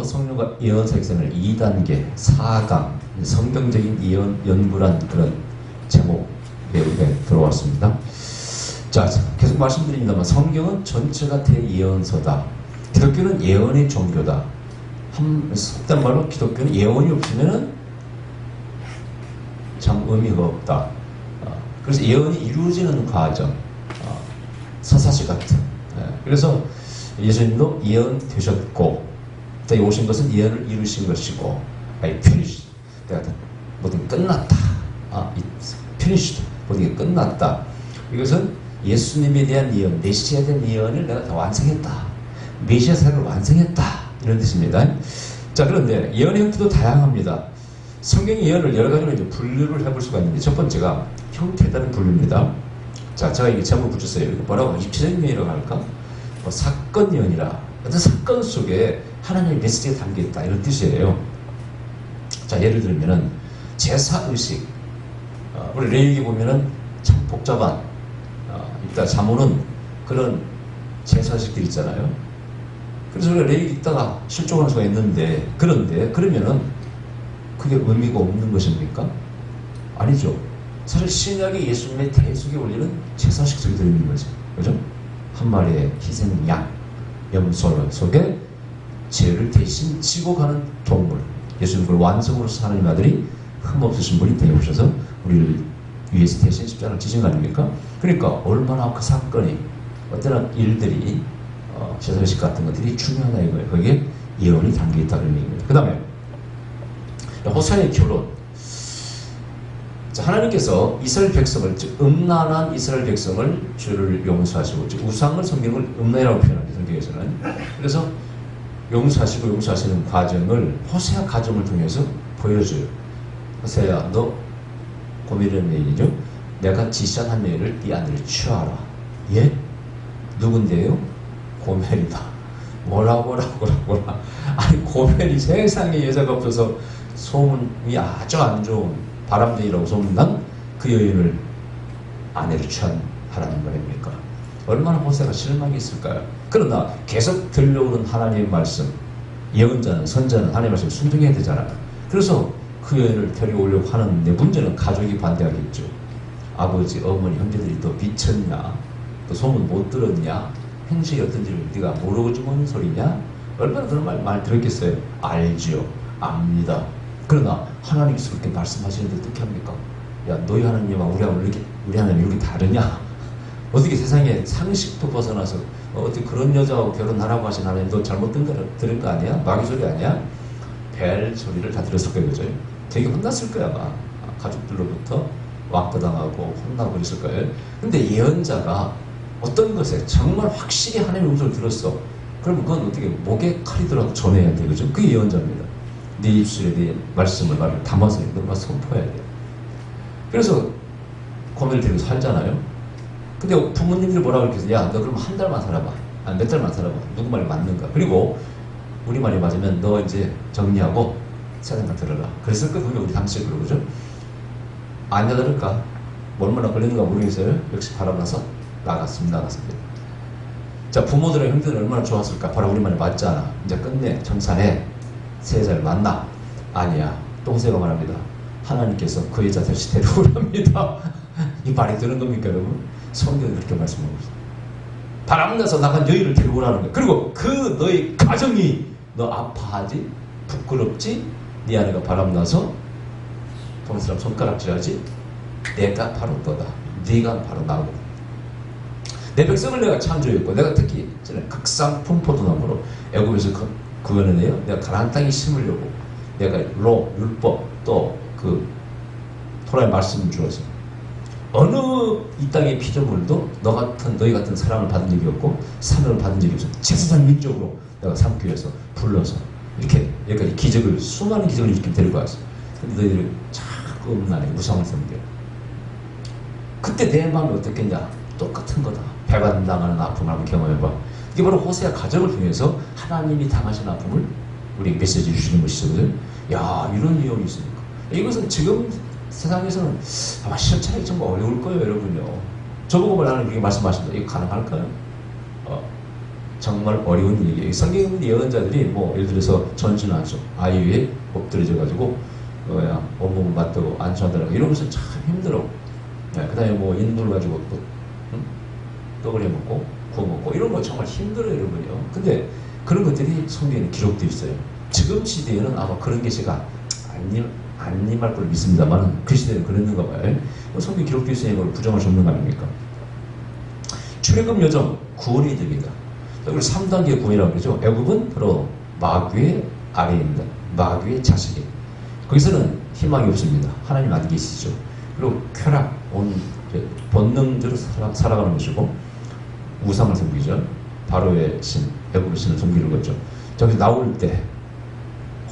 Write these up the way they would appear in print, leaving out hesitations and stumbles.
성령과 예언사 격선을 2단계 4강 성경적인 예언 연구란 그런 제목에 들어왔습니다. 자, 계속 말씀드립니다만 성경은 전체가 대예언서다. 기독교는 예언의 종교다. 속된 말로 기독교는 예언이 없으면 참 의미가 없다. 그래서 예언이 이루어지는 과정, 서사시 같은. 그래서 예수님도 예언 되셨고, 또 오신 것은 예언을 이루신 것이고, 피니시, 모든 게 끝났다. 피니시, 모든 게 끝났다. 이것은 예수님에 대한 예언, 메시아에 대한 예언을 내가 다 완성했다. 메시아 사역을 완성했다. 이런 뜻입니다. 자, 그런데 예언의 형태도 다양합니다. 성경의 예언을 여러 가지로 이제 분류를 해볼 수가 있는데, 첫 번째가 형태에 따른 분류입니다. 자, 제가 이게 제목을 붙였어요. 이거 뭐라고? 입체적인 예언이라고 할까? 사건 예언이라. 어떤 사건 속에 하나님의 메시지가 담겨있다. 이런 뜻이에요. 자, 예를 들면은, 제사의식. 우리 레위기 보면은 참 복잡한, 이따 잠오는 그런 제사의식들 있잖아요. 그래서 우리가 레위기 읽다가 실족할 수가 있는데, 그러면은 그게 의미가 없는 것입니까? 아니죠. 사실 신약의 예수님의 대속에 올리는 제사식 속에 들어있는 거죠. 그죠? 한 마리의 희생양, 염소 속에 죄를 대신 지고 가는 동물. 예수님 그걸 완성으로서 하나님 아들이 흠없으신 분이 되어 오셔서 우리를 위해서 대신 십자가를 지신 거 아닙니까? 그러니까 얼마나 그 사건이, 어떤 일들이, 제사식 같은 것들이 중요하다 이거예요. 거기에 예언이 담겨있다는 얘기입니다. 그 다음에 호세아의 결론. 자, 하나님께서 이스라엘 백성을, 즉 음란한 이스라엘 백성을 죄를 용서하시고, 즉 우상을 섬기는 걸 음란이라고 표현합니다. 성경에서는. 그래서 용서하시는 과정을 호세아 가정을 통해서 보여줘요. 호세아야, 너 고멜이라는 얘기죠. 내가 지시한 한 여인을 네 아내를 취하라. 예? 누군데요? 고멜이다. 뭐라. 아니, 고멜이 세상에 여자가 없어서 소문이 아주 안 좋은 바람둥이라고 소문난 그 여인을 아내를 취한 하나님 말입니까? 얼마나 호세아가 실망했을까요? 그러나 계속 들려오는 하나님의 말씀, 예언자는, 선자는 하나님의 말씀을 순종해야 되잖아요. 그래서 그 여인을 데려오려고 하는데, 문제는 가족이 반대하겠죠. 아버지, 어머니, 형제들이 또 미쳤냐? 또 소문 못 들었냐? 행실이 어떤지를 네가 모르고 좀 하는 소리냐? 얼마나 그런 말 들었겠어요? 알지요. 압니다. 그러나 하나님께서 그렇게 말씀하시는데 어떻게 합니까? 야, 너희 하나님과 우리 하나님이 이렇게 다르냐? 어떻게 세상에 상식도 벗어나서 어떻게 그런 여자하고 결혼하라고 하신 하나님, 너 잘못 들은 거 아니야? 마귀 소리 아니야? 벨 소리를 다 들었을 거예요. 그죠? 되게 혼났을 거야 아마. 가족들로부터 왕따당하고 혼나고 그랬을 거예요. 근데 예언자가 어떤 것에 정말 확실히 하나님의 음성을 들었어. 그러면 그건 어떻게 목에 칼이 들어가도 전해야 돼. 그죠? 그게 예언자입니다. 네 입술에 대해 말씀을 담아서 너가 선포해야 돼. 그래서 고멜을 데리고 살잖아요. 근데 부모님들이 뭐라고 그랬어요? 야, 너 그럼 한 달만 살아봐. 아니, 몇 달만 살아봐. 누구 말이 맞는가? 그리고 우리 말이 맞으면 너 이제 정리하고 세상과 들어라. 그랬을 거 보면 우리 당시에 그러죠? 아니나 다를까? 얼마나 걸리는가 모르겠어요. 역시 바람나서 나갔습니다. 자, 부모들의 형제들은 얼마나 좋았을까? 바로 우리 말이 맞잖아. 이제 끝내. 청산해. 새 여자를 만나. 아니야. 똥새가 말합니다. 하나님께서 그 여자 다시 데려오랍니다. 이 말이 되는 겁니까, 여러분? 성경이 그렇게 말씀하고 있어요. 바람나서 나간 여인을 데려오라는 거야. 그리고 그 너의 가정이 너 아파하지? 부끄럽지? 네 아내가 바람나서 동네 사람 손가락질하지? 내가 바로 너다. 네가 바로 나고. 내 백성을 내가 창조했고, 내가 특히 극상품 포도나무로 애굽에서 그거는요, 내가 가나안 땅에 심으려고 내가 율법 또 그 토라의 말씀을 주어서 어느 이 땅의 피조물도 너희 같은 사랑을 받은 적이 없고 사명을 받은 적이 없어. 제사장 민족으로 내가 삼기 위해서 불러서 이렇게 여기까지 수많은 기적을 이렇게 데리고 왔어. 근데 너희들이 자꾸 음란해. 우상을 섬겨. 그때 내 마음이 어떻겠냐? 똑같은 거다. 배반당하는 아픔을 한번 경험해봐. 이게 바로 호세아 가정을 통해서 하나님이 당하신 아픔을 우리 메시지 주시는 것이거든요. 야, 이런 내용이 있습니까? 이것은 지금 세상에서는 아마 실천하기 정말 어려울 거예요, 여러분요. 저보고 하나님 그렇게 말씀하신다. 이거 가능할까요? 정말 어려운 일이에요. 성경 예언자들이 뭐 예를 들어서 전신환수, 아이유에 엎드려져가지고 온몸을 맞대고 안수하더라고 이러면서 참 힘들어. 네, 그 다음에 뭐 인물 가지고 또 떡을 해먹고 구워 먹고 이런 거 정말 힘들어요, 여러분요. 근데 그런 것들이 성경에 기록되어 있어요. 지금 시대에는 아마 그런 계시가 안 임할 걸 믿습니다만 그 시대에는 그랬는가 봐요. 성경에 기록되어 있으니 이걸 부정할 수 없는 거 아닙니까? 출애굽 여정 구원의 이득이다. 우리 3단계 구원이라고 그러죠. 애굽은 바로 마귀의 아래입니다. 마귀의 자식이. 거기서는 희망이 없습니다. 하나님 안 계시죠. 그리고 쾌락, 본능대로 살아가는 것이고 우상을 섬기죠. 바로의 신, 애굽의 신을 섬기는 거죠. 저기 나올 때,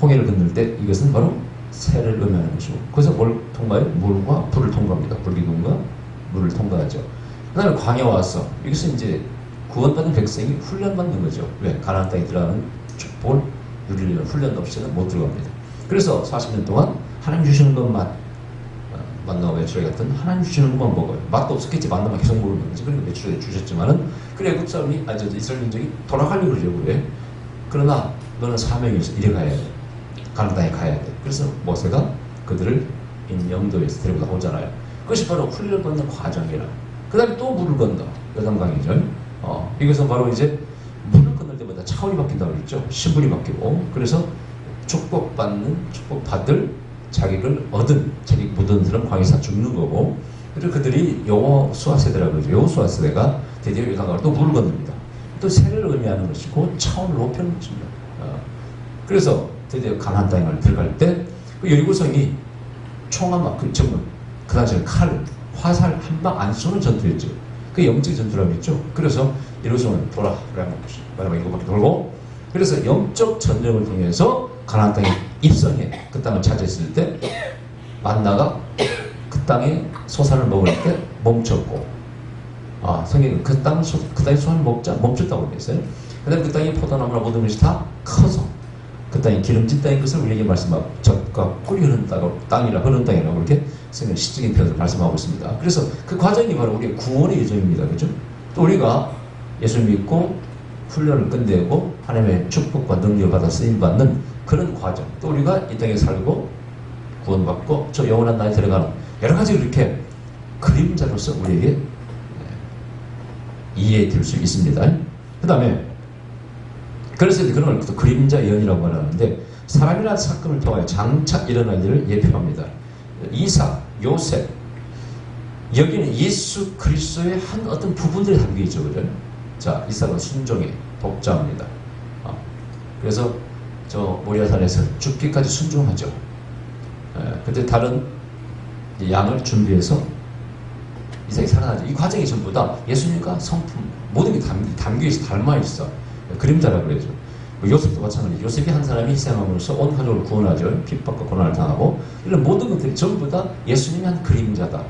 홍해를 건널 때 이것은 바로 새를 의미하는 것이고 그래서 뭘 통과해요? 물과 불을 통과합니다. 불기둥과 물을 통과하죠. 그 다음에 광야 와서 이것은 이제 구원받은 백성이 훈련받는 거죠. 왜? 가나안 땅에 들어가는 축복을 누리려는 훈련 없이는 못 들어갑니다. 그래서 40년 동안 하나님 주시는 것만 만나고 매출에 같은 하나님 주시는 것만 먹어요. 맛도 없었겠지. 만나면 계속 먹으면 되지. 그러니까 매출에 주셨지만은 그래 애굽 사람이 이스라엘 민족이 돌아가려고 그러죠. 왜? 그러나 너는 사명이 있어. 이래 가야 돼. 가나안 땅에 가야 돼. 그래서 모세가 그들을 인영도에서 데리고 나오잖아요. 그것이 바로 훈련받는 과정이라. 그 다음에 또 물을 건너. 여담강이죠. 이것은 바로 이제 물을 건널 때마다 차원이 바뀐다고 그랬죠. 시분이 바뀌고 그래서 축복받을 자격을 얻은 자기 못 얻은 사람 광야에서 죽는 거고 그리고 그들이 여호수아 세대라고 그러죠. 여호수아 세대가 드디어 요단강을 또 물을 건넙니다. 또 세례를 의미하는 것이고 차원을 높여는 것입니다. 그래서 드디어 가나안 땅을 들어갈 때 그 여리고성이 총 한 방, 그 당시에 칼, 화살 한 방 안 쏘는 전투였죠. 그 영적 전투라고 했죠. 그래서 여리고성은 돌아, 그래 이거밖에 돌고 그래서 영적 전쟁을 통해서 가나안 땅에 입성해 그 땅을 차지했을 때 만나가 그 땅에 소산을 먹을 때 멈췄고 성경은 그 땅에 소산을 먹자 멈췄다고 했어요. 그 다음에 그 땅에 포도나무나 모든 것이 다 커서 그 땅이 기름진 땅인 것을 우리에게 말씀하고 젖과 꿀이 흐르는 땅이라고 그렇게 성경 시적인 표현을 말씀하고 있습니다. 그래서 그 과정이 바로 우리의 구원의 여정입니다. 그렇죠? 또 우리가 예수 믿고 훈련을 끝내고 하나님의 축복과 능력을 받아 쓰임받는 그런 과정 또 우리가 이 땅에 살고 구원받고 저 영원한 나라에 들어가는 여러 가지 이렇게 그림자로서 우리에게 이해될 수 있습니다. 그 다음에 그래서 그런 걸 그림자 예언이라고 말하는데 사람이라는 사건을 통하여 장차 일어날 일을 예표합니다. 이삭, 요셉 여기는 예수 그리스도의 한 어떤 부분들이 담겨있죠. 그죠? 자, 이삭은 순종의 독자입니다. 그래서 저 모리아산에서 죽기까지 순종하죠. 그때 다른 양을 준비해서 이삭이 살아나죠. 이 과정이 전부 다 예수님과 성품 모든 게 담겨있어 닮아있어. 그림자라고 그러죠. 요셉도 마찬가지. 요셉이 한 사람이 희생함으로써 온 가족을 구원하죠. 핍박과 고난을 당하고 이런 모든 것들이 전부 다 예수님이 한 그림자다.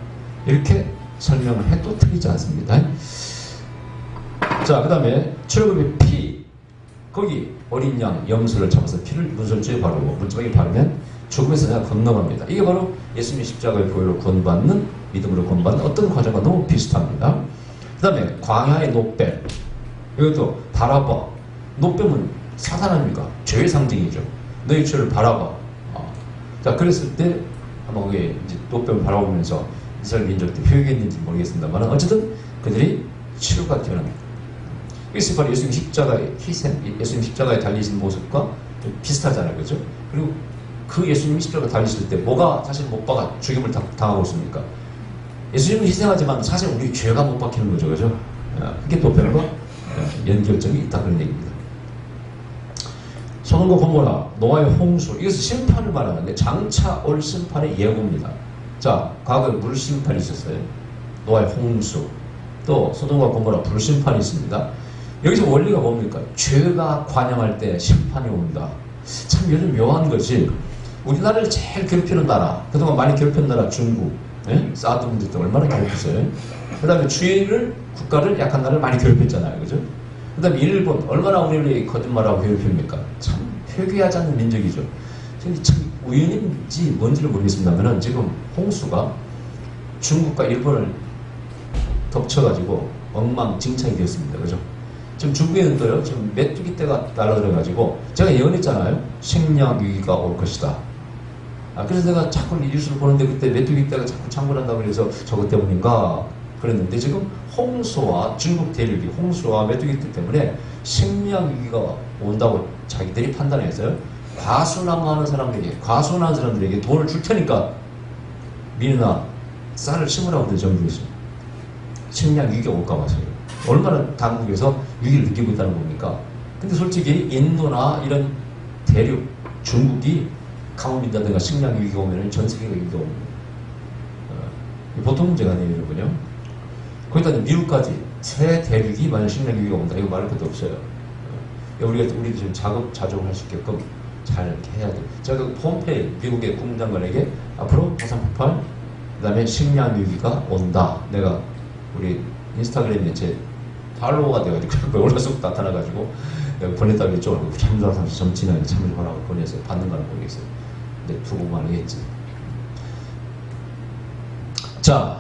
이렇게 설명을 해도 틀리지 않습니다. 자, 그 다음에 출애굽의 피 거기 어린 양 염소를 잡아서 피를 문설주에 바르고 문지방에 바르면 죽음에서 내가 건너갑니다. 이게 바로 예수님의 십자가의 보혈로 구원받는 믿음으로 구원받는 어떤 과정과 너무 비슷합니다. 그 다음에 광야의 노뱀 이것도 바라봐. 노뱀은 사탄 아닙니까? 죄의 상징이죠. 너희 죄를 바라봐. 자, 그랬을 때 아마 그게 이제 노뱀을 바라보면서 이스라엘 민족들 표현했는지 모르겠습니다만 어쨌든 그들이 치료가 되어납니다. 이것이 바로 예수님 십자가의 희생, 예수님 십자가에 달리신 모습과 비슷하잖아요. 그죠? 그리고 그 예수님이 십자가에 달리실 때 뭐가 사실 못 박아 죽임을 당하고 있습니까? 예수님은 희생하지만 사실 우리 죄가 못 박히는 거죠. 그죠? 그게 노뱀과 연결점이 있다 그런 얘기입니다. 소돔과 고모라, 노아의 홍수 이것은 심판을 말하는데 장차 올 심판의 예고입니다. 자, 과거에 물심판이 있었어요. 노아의 홍수 또 소돔과 고모라 불심판이 있습니다. 여기서 원리가 뭡니까? 죄가 관영할 때 심판이 온다. 참 요즘 묘한 것이 우리나라를 제일 괴롭히는 나라 그동안 많이 괴롭힌 나라 중국 사드 문제 때 얼마나 괴롭혔어요. 그 다음에 주의를 국가를 약한 나라를 많이 괴롭혔잖아요. 그죠? 그 다음에 일본 얼마나 우리를 거짓말하고 괴롭힙니까? 참 회개하지 않는 민족이죠. 참 우연인지 뭔지를 모르겠습니다만 지금 홍수가 중국과 일본을 덮쳐가지고 엉망진창이 되었습니다. 그죠? 지금 중국에는 또요, 지금 메뚜기 떼가 날아들어가지고, 제가 예언했잖아요. 식량 위기가 올 것이다. 그래서 내가 자꾸 뉴스를 보는데 그때 메뚜기 떼가 자꾸 창궐한다고 그래서 저것 때문인가 그랬는데 지금 홍수와 중국 대륙이 홍수와 메뚜기 떼 때문에 식량 위기가 온다고 자기들이 판단해서요. 과순하는 사람들에게 돈을 줄 테니까 밀이나 쌀을 심으라고 정부에서 식량 위기가 올까 봐서요. 얼마나 당국에서 위기를 느끼고 있다는 겁니까? 근데 솔직히 인도나 이런 대륙 중국이 가뭄이라든가 식량 위기가 오면 전 세계가 위기가 옵니다. 보통 문제가 아니에요, 여러분요. 거기다 미국까지 새 대륙이 만약 식량 위기가 온다, 이거 말할 것도 없어요. 우리 지금 작업 자족을 할 수 있게끔 잘 이렇게 해야 돼. 제가 폼페이 미국의 국무장관에게 앞으로 화산 폭발, 그다음에 식량 위기가 온다. 내가 우리 인스타그램에 제 팔로워가 돼가지고 올라서 나타나가지고 보냈다고 했죠. 참조하면서 정치인한테 참조하라고 보내서 받는 거는 모르겠어요. 근데 두고만 하겠지. 자,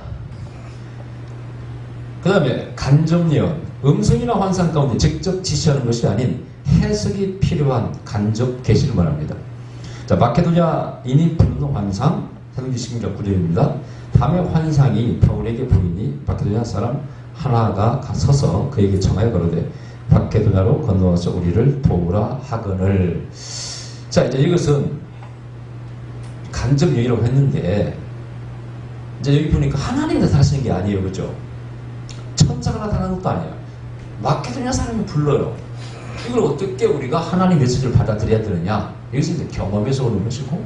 그 다음에 간접 예언. 음성이나 환상 가운데 직접 지시하는 것이 아닌 해석이 필요한 간접 계시를 말합니다. 자, 마케도냐인이 부르는 환상, 사도행전 9절입니다. 밤에 환상이 바울에게 보이니 마케도냐 사람 하나가 서서 그에게 청하여 가로되 마케도냐로 건너와서 우리를 도우라 하거늘. 자, 이제 이것은 간접 예언이라고 했는데 이제 여기 보니까 하나님이 나타나시는 게 아니에요, 그렇죠? 천사가 나타나는 것도 아니야. 마케도냐 사람이 불러요. 이걸 어떻게 우리가 하나님 메시지를 받아들여야 되느냐? 이것은 이제 경험에서 오는 것이고,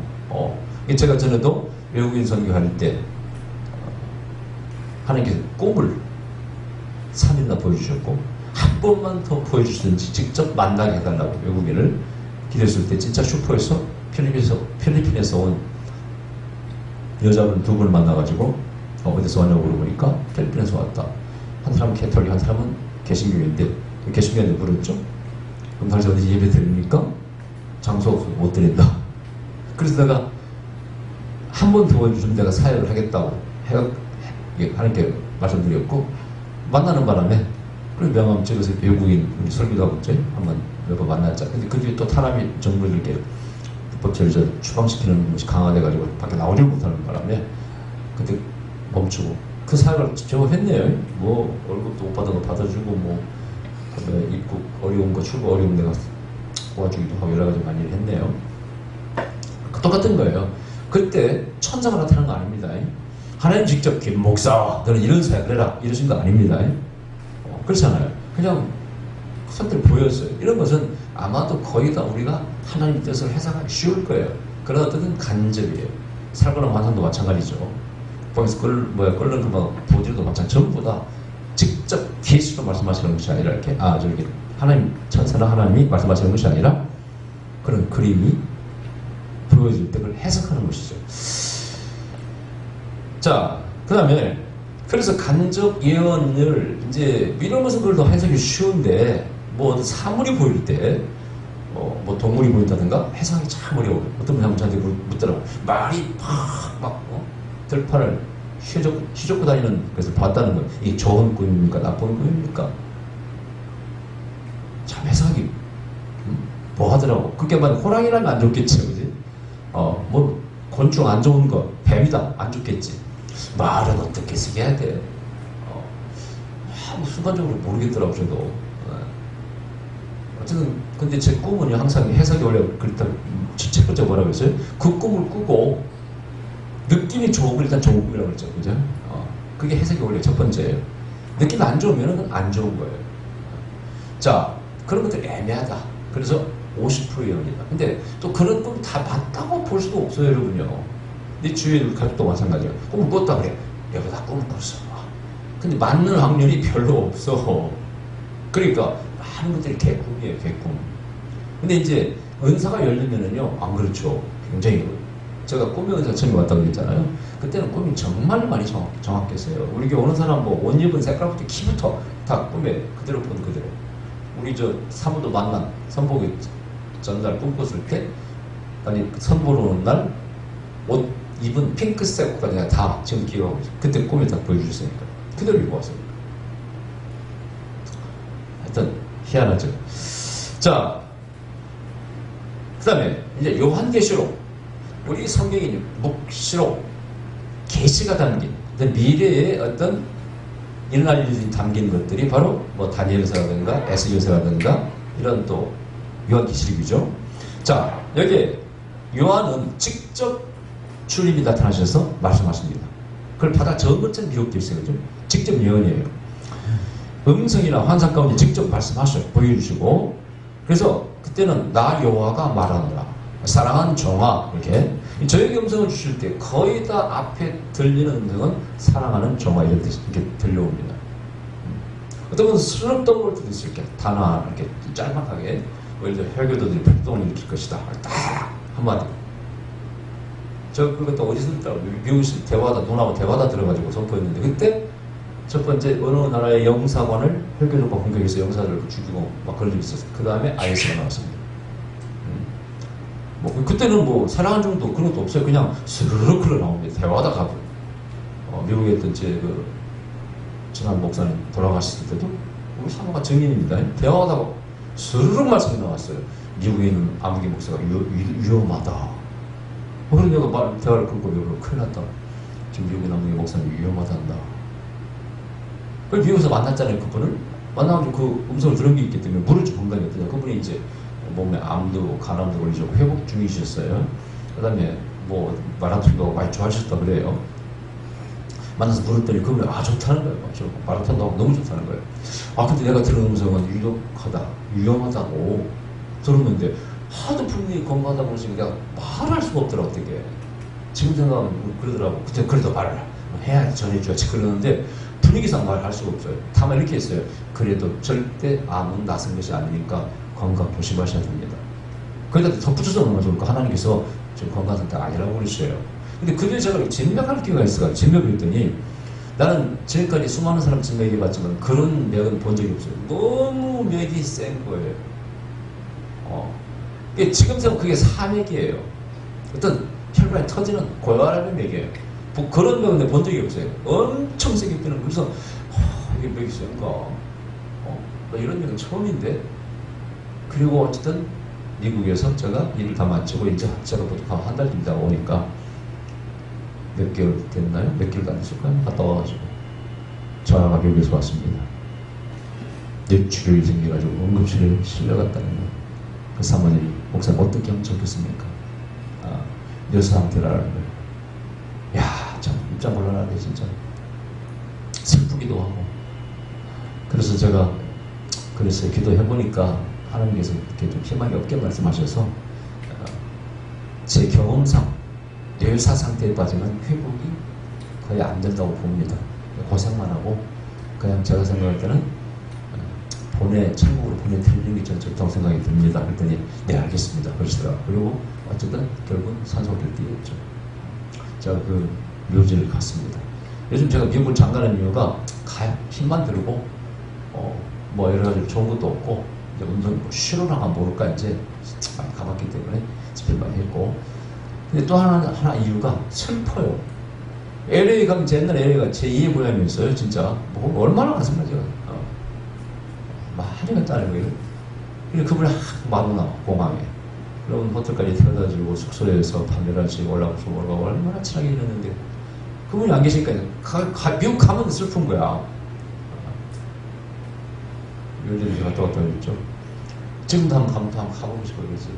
제가 전에도 외국인 선교할 때 하나님께서 꿈을 3일이나 보여주셨고, 한 번만 더 보여주시든지 직접 만나게 해달라고 외국인을 기도했을 때 진짜 슈퍼에서 필리핀에서 온 여자분 두 분을 만나가지고 어디서 왔냐고 물어보니까 필리핀에서 왔다. 한 사람은 캐톨릭, 한 사람은 개신교인데 개신교인데 물었죠. 그럼 당신 어디 예배 드립니까? 장소 없어서 못 드린다. 그래서 내가 한 번 도와주시면 내가 사역을 하겠다고 하나님께 말씀드렸고, 만나는 바람에 그래서 명함 찍어서 외국인 우리 설교하고 이제 한번 몇 번 만났자. 근데 그 뒤에 또 타람이 정부들께 불법체를 추방시키는 것이 강화돼가지고 밖에 나오지 못하는 바람에 그때 멈추고 그 사역을 제법 했네요. 뭐 월급도 못 받은 거 받아주고 뭐 입국 어려운 거 출국 어려운 데가 도와주기도 하고 여러 가지 많이 했네요. 똑같은 거예요. 그때 천사가 나타나는 거 아닙니다. 하나님 직접 김 목사 너는 이런 사역을 해라 이러신 거 아닙니다. 그렇잖아요. 그냥 선들 보였어요. 이런 것은 아마도 거의 다 우리가 하나님 뜻을 해석하기 쉬울 거예요. 그러나 뜻은 간접이에요. 살거나 환상도 마찬가지죠. 거기서 끓는 보지도 마찬가지. 전부 다 직접 계시로 말씀하시는 것이 아니라 이렇게 저기 하나님 천사나 하나님이 말씀하시는 것이 아니라 그런 그림이 보여질 때 그걸 해석하는 것이죠. 자, 그 다음에 그래서 간접 예언을 이제 믿으면서 그걸 더 해석이 쉬운데 뭐 사물이 보일 때 뭐 동물이 보인다든가 해석이 참 어려워요. 어떤 분이 저한테 묻더라고. 말이 막 들판을 휘젓고 다니는 것을 봤다는 거예요. 이게 좋은 꿈입니까? 나쁜 꿈입니까? 참 해석이 뭐 하더라고. 그게 만 호랑이라면 안 좋겠지, 그지? 뭐 곤충 안 좋은 거 뱀이다 안 좋겠지. 말은 어떻게 쓰게 해야 돼? 뭐 순간적으로 모르겠더라고 저도. 어쨌든 근데 제 꿈은 항상 해석이 원래 그렇다. 첫 번째 뭐라고 했어요? 그 꿈을 꾸고 느낌이 좋으면 일단 좋은 꿈이라고 그랬죠, 그죠? 그게 해석이 원래 첫 번째예요. 느낌이 안 좋으면 안 좋은 거예요. 자, 그런 것들 애매하다. 그래서 50%의 영이다. 근데 또 그런 꿈 다 맞다고 볼 수도 없어요, 여러분요. 네 주위에 가족도 마찬가지야. 꿈을 꿨다 그래. 내가 다 꿈을 꿨어. 근데 맞는 확률이 별로 없어. 그러니까 많은 것들이 개꿈이에요, 개꿈. 근데 이제 은사가 열리면은요, 안 그렇죠. 굉장히 제가 꿈의 은사 처음에 왔다고 그랬잖아요. 그때는 꿈이 정말 많이 정확했어요. 우리 교회 오는 사람 뭐 옷 입은 색깔부터 키부터 다 꿈에 그대로 본 그대로. 우리 저 사무도 만난 선보기 전날 꿈꿨을 때, 아니 선보러 오는 날 옷 입은 핑크색 옷까지 내가 다 지금 기억하고 있어요. 그때 꿈에 다 보여주셨으니까 그대로 입고 왔어요. 하여튼 희한하죠. 자, 그 다음에 이제 요한계시록, 우리 성경이 묵시록, 계시가 담긴 미래의 어떤 일어날 일이 담긴 것들이 바로 뭐 다니엘서라든가 에스겔서라든가 이런 또 요한계시록이죠. 자, 여기에 요한은 직접 주님이 나타나셔서 말씀하십니다. 그걸 받아 적은 것처럼 기록되어 있어요. 그죠? 직접 예언이에요. 음성이나 환상 가운데 직접 말씀하셔요. 보여주시고. 그래서 그때는 나 여호와가 말하노라. 사랑하는 종아, 이렇게. 저에게 음성을 주실 때 거의 다 앞에 들리는 음성은 사랑하는 종아, 이런 뜻이 이렇게 들려옵니다. 어떤 건 스럽던 걸 수도 있을 게 단아, 이렇게 짤막하게. 예를 들어 혈교도들이 폭동을 일으킬 것이다. 딱 한마디. 저 그것도 어디서 들었다고 미국에서 대화다, 누나하고 대화다 들어가지고 선포했는데, 그때 첫 번째 어느 나라의 영사관을 혈교도가 공격해서 영사들을 죽이고 막 그런 일이 있었어요. 그 다음에 IS가 나왔습니다. 뭐 그때는 뭐 사랑한 정도 그런 것도 없어요. 그냥 스르륵 흘러나옵니다. 대화다 가고. 미국에 있던 제 그 지난 목사님 돌아가셨을 때도 우리 사모가 증인입니다. 대화하다가 스르륵 말씀이 나왔어요. 미국에 있는 아무개 목사가 위험하다. 그런 내가 대화를 끊고 여러분 큰일 났다. 지금 미국에 남은 목사님이 위험하단다. 그걸 미국에서 만났잖아요. 그분을 만나면 그 음성을 들은 게 있기 때문에 물을 좀 건강했거든요. 그분이 이제 몸에 암도 간암도 걸리셨고 회복 중이셨어요. 그 다음에 뭐 마라톤도 많이 좋아하셨다 그래요. 만나서 물었더니 그분이 좋다는 거예요. 마라톤도 하고 너무 좋다는 거예요. 근데 내가 들은 음성은 유력하다, 위험하다고 들었는데 하도 분명히 건강하다고 그러시니까 내가 말할 수가 없더라. 어떻게 지금 생각하면 그러더라고. 그때 그래도 말을 해야지, 전해줘야지 그러는데 분위기상 말할 수가 없어요. 다만 이렇게 했어요. 그래도 절대 암은 낯선 것이 아니니까 건강 조심하셔야 됩니다. 거기다 덧붙여서 얼마나 좋을까. 하나님께서 지금 건강 상태가 아니라고 그러셔요. 근데 그 뒤에 제가 진맥할 기회가 있어요. 진맥을 했더니 나는 지금까지 수많은 사람 진맥해봤지만 그런 맥은 본 적이 없어요. 너무 맥이 센 거예요. 지금 생각하면 그게 사맥이에요. 어떤 혈관이 터지는 고혈압의 맥이에요. 뭐 그런 맥은 본 적이 없어요. 엄청 세게 뛰는. 그래서 이게 맥이 센가? 이런 맥은 처음인데. 그리고 어쨌든 미국에서 제가 일을 다 마치고 이제 제가부터 한 달 정도 오니까 몇 개월 됐나요? 몇 개월도 안 됐을까요? 갔다 와가지고 전화가 미국에서 왔습니다. 뇌출혈이 생겨가지고 응급실에 실려갔다는 거예요. 그 사모님이 목사님 어떻게 하면 좋겠습니까? 여사 상태라는 거예요. 야, 참 입장 곤란하네 진짜. 슬프기도 하고. 그래서 제가 그랬어요. 기도해보니까 하나님께서 이렇게 좀 희망이 없게 말씀하셔서 제 경험상 뇌사 상태에 빠지면 회복이 거의 안 된다고 봅니다. 고생만 하고 그냥 제가 생각할 때는 천국으로 보내드리는 게 전 좋다고 생각이 듭니다. 그랬더니 네 알겠습니다 그러시더라고요. 그리고 어쨌든 결국은 산소를 띄웠죠. 제가 그 묘지를 갔습니다. 요즘 제가 미국을 잠가는 이유가 힘만 들고 뭐 여러 가지 좋은 것도 없고 이제 운동 쉬러 나가 모를까 이제 많이 가봤기 때문에 집회를 많이 했고. 근데 또 하나 이유가 슬퍼요. LA 가면 옛날 LA가 제2의 고향이었어요. 진짜 뭐 얼마나 갔습니까 제가. 많이 갔다는 거예요. 그래서 그분이 마누나 공항에 그러면 호텔까지 태워다주고 숙소에서 밤11시에 올라가서 얼마나 친하게 지냈는데 그분이 안 계시니까 미국 가면 슬픈 거야. 요즘 갔다 왔다 그랬죠. 지금도 한번 가보고 싶어 그러지.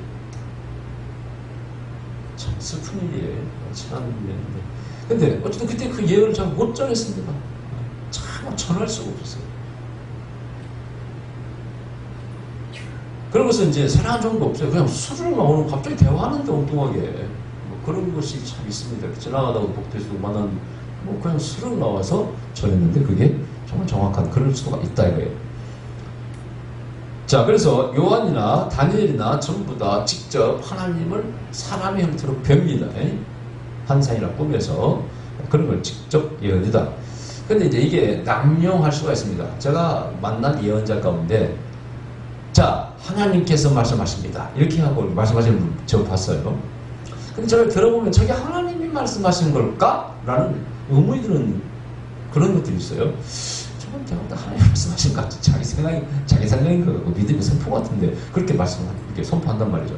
참 슬픈 일이에요. 친한 일이었는데. 근데 어쨌든 그때 그 예언을 잘 못 전했습니다. 참 전할 수가 없었어요. 그런 것은 이제 사랑한 정도 없어요. 그냥 술을 나오는 갑자기 대화하는데 엉뚱하게 뭐 그런 것이 참 있습니다. 지나가다가 복도에서 만난 뭐 그냥 술을 나와서 전했는데 그게 정말 정확한 그럴 수가 있다 이거예요. 자, 그래서 요한이나 다니엘이나 전부 다 직접 하나님을 사람의 형태로 뵙니다. 환상이나 꿈에서 그런 걸 직접 예언이다. 근데 이제 이게 남용할 수가 있습니다. 제가 만난 예언자 가운데 자, 하나님께서 말씀하십니다. 이렇게 하고 말씀하시는 분 저 봤어요. 근데 저를 들어보면 저게 하나님이 말씀하시는 걸까? 라는 의문이 드는 그런 것들이 있어요. 저거 그럼 대부분 하나님 말씀하신 것 같지. 자기 생각인 것 같고 믿음의 선포 같은데 그렇게 그렇게 선포한단 말이죠.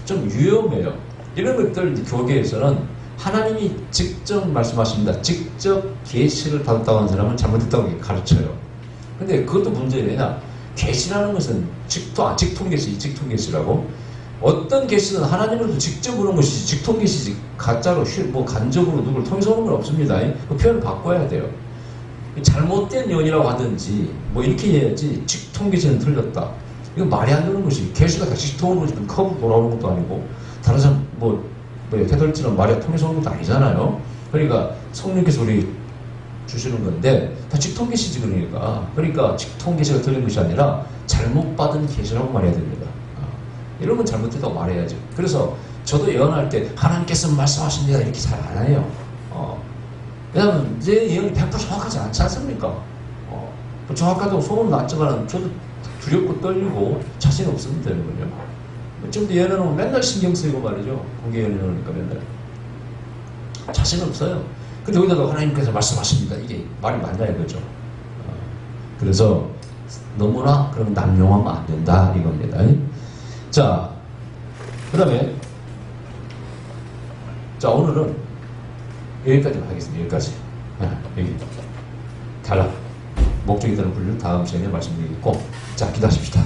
좀 위험해요. 이런 것들 교계에서는 하나님이 직접 말씀하십니다. 직접 계시를 받았다고 하는 사람은 잘못했다고 가르쳐요. 근데 그것도 문제냐? 계시라는 것은 직통계시라고. 어떤 계시는 하나님으로부터 직접 오는 것이지 직통계시지 가짜로 뭐 간접으로 누구를 통해서 오는 건 없습니다. 그 표현을 바꿔야 돼요. 잘못된 예언이라고 하든지 뭐 이렇게 해야지 직통계시는 틀렸다. 이거 말이 안 되는 것이 계시가 다 직통으로 오는 것이 커브 돌아오는 것도 아니고 다른 사람 뭐 태덜처럼 말이 통해서 오는 것도 아니잖아요. 그러니까 성령께서 우리 주시는 건데 다 직통계시지 그러니까 직통계시가 틀린 것이 아니라 잘못 받은 계시라고 말해야 됩니다. 이런 건 잘못됐다고 말해야죠. 그래서 저도 예언할 때 하나님께서 말씀하십니다 이렇게 잘 안 해요. 왜냐하면 제 예언이 100% 정확하지 않지 않습니까? 정확하다고 소문 났지만 저도 두렵고 떨리고 자신 없으면 되는군요. 좀 더 예언하면 맨날 신경 쓰이고 말이죠. 공개 예언하니까 맨날 자신 없어요. 근데 여기다가 하나님께서 말씀하십니다. 이게 말이 맞냐 이거죠. 그래서 너무나 그럼 남용하면 안 된다 이겁니다. 자, 그 다음에 자 오늘은 여기까지만 하겠습니다. 여기까지. 여기 탈락 목적이 되는 분류는 다음 시간에 말씀드리겠고 자 기도하십시다.